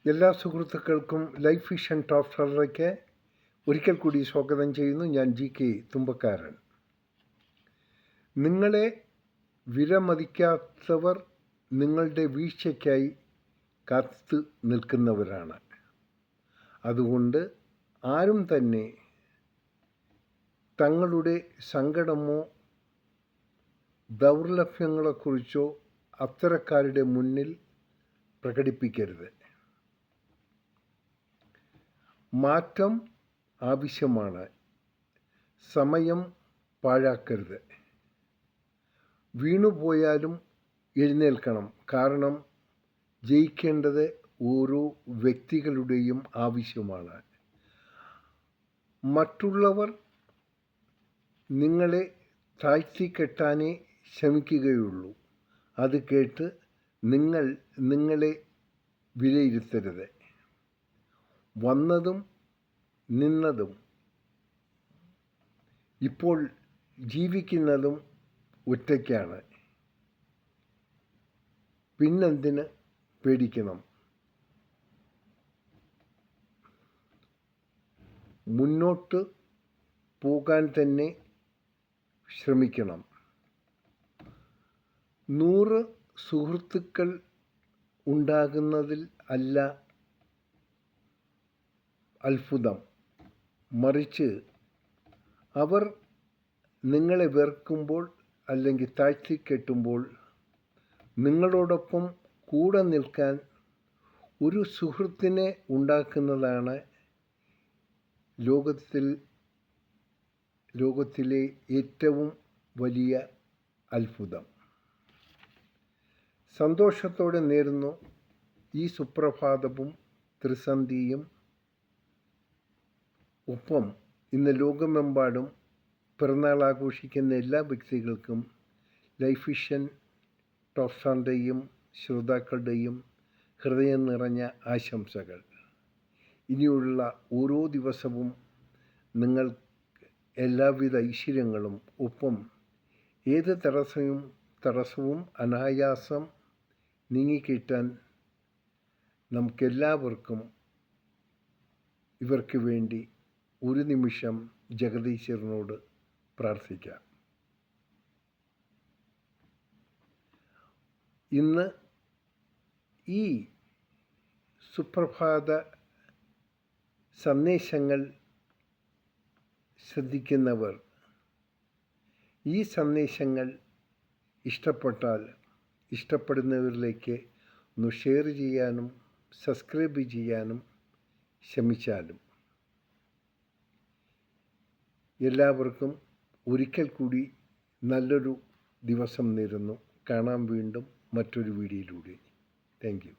എല്ലാ സുഹൃത്തുക്കൾക്കും life vision top സ്റ്ററിലേക്ക് ഒരിക്കൽ കൂടി സ്വാഗതം ചെയ്യുന്നു. ഞാൻ GK തുമ്പക്കാരൻ. നിങ്ങളെ വിലമതിക്കാത്തവർ നിങ്ങളുടെ വീഴ്ചയ്ക്കായി കാത്തു നിൽക്കുന്നവരാണ്. അതുകൊണ്ട് ആരും തന്നെ തങ്ങളുടെ സങ്കടമോ ദൗർലഭ്യങ്ങളെക്കുറിച്ചോ അത്തരക്കാരുടെ മുന്നിൽ പ്രകടിപ്പിക്കരുത്. മാറ്റം ആവശ്യമാണ്. സമയം പാഴാക്കരുത്. വീണുപോയാലും എഴുന്നേൽക്കണം. കാരണം ജയിക്കേണ്ടത് ഓരോ വ്യക്തികളുടെയും ആവശ്യമാണ്. മറ്റുള്ളവർ നിങ്ങളെ താഴ്ത്തിക്കെട്ടാനേ ശ്രമിക്കുകയുള്ളൂ. അത് കേട്ട് നിങ്ങൾ നിങ്ങളെ വിലയിരുത്തരുത്. വന്നതും നിന്നതും ഇപ്പോൾ ജീവിക്കുന്നതും ഒറ്റയ്ക്കാണ്. പിന്നെന്തിന് പേടിക്കണം? മുന്നോട്ട് പോകാൻ തന്നെ ശ്രമിക്കണം. 100 സുഹൃത്തുക്കൾ ഉണ്ടാകുന്നതിൽ അല്ല അത്ഭുതം, മറിച്ച് അവർ നിങ്ങളെ വെറുക്കുമ്പോൾ അല്ലെങ്കിൽ താഴ്ത്തിക്കെട്ടുമ്പോൾ നിങ്ങളോടൊപ്പം കൂടെ നിൽക്കാൻ ഒരു സുഹൃത്തിനെ ഉണ്ടാക്കുന്നതാണ് ലോകത്തിലെ ഏറ്റവും വലിയ അത്ഭുതം. സന്തോഷത്തോടെ നേരുന്നു ഈ സുപ്രഭാതവും ത്രിസന്ധിയും. ഒപ്പം ഇന്ന് ലോകമെമ്പാടും പിറന്നാൾ ആഘോഷിക്കുന്ന എല്ലാ വ്യക്തികൾക്കും ലൈഫ് വിഷൻ ടോപ്പ് സ്റ്റാറിൻ്റെയും ശ്രോതാക്കളുടെയും ഹൃദയം നിറഞ്ഞ ആശംസകൾ. ഇനിയുള്ള ഓരോ ദിവസവും നിങ്ങൾ എല്ലാവിധ ഐശ്വര്യങ്ങളും ഒപ്പം ഏത് തടസ്സവും അനായാസം നീങ്ങിക്കിട്ടാൻ നമുക്കെല്ലാവർക്കും ഇവർക്ക് വേണ്ടി ഒരു നിമിഷം ജഗദീശ്വരനോട് പ്രാർത്ഥിക്കാം. ഇന്ന് ഈ സുപ്രഭാത സന്ദേശങ്ങൾ ശ്രദ്ധിക്കുന്നവർ ഈ സന്ദേശങ്ങൾ ഇഷ്ടപ്പെടുന്നവരിലേക്ക് ഒന്ന് ഷെയർ ചെയ്യാനും സബ്സ്ക്രൈബ് ചെയ്യാനും ശ്രമിച്ചാലും. എല്ലാവർക്കും ഒരിക്കൽ കൂടി നല്ലൊരു ദിവസം നേരുന്നു. കാണാം വീണ്ടും മറ്റൊരു വീഡിയോയിലൂടെ. Thank you.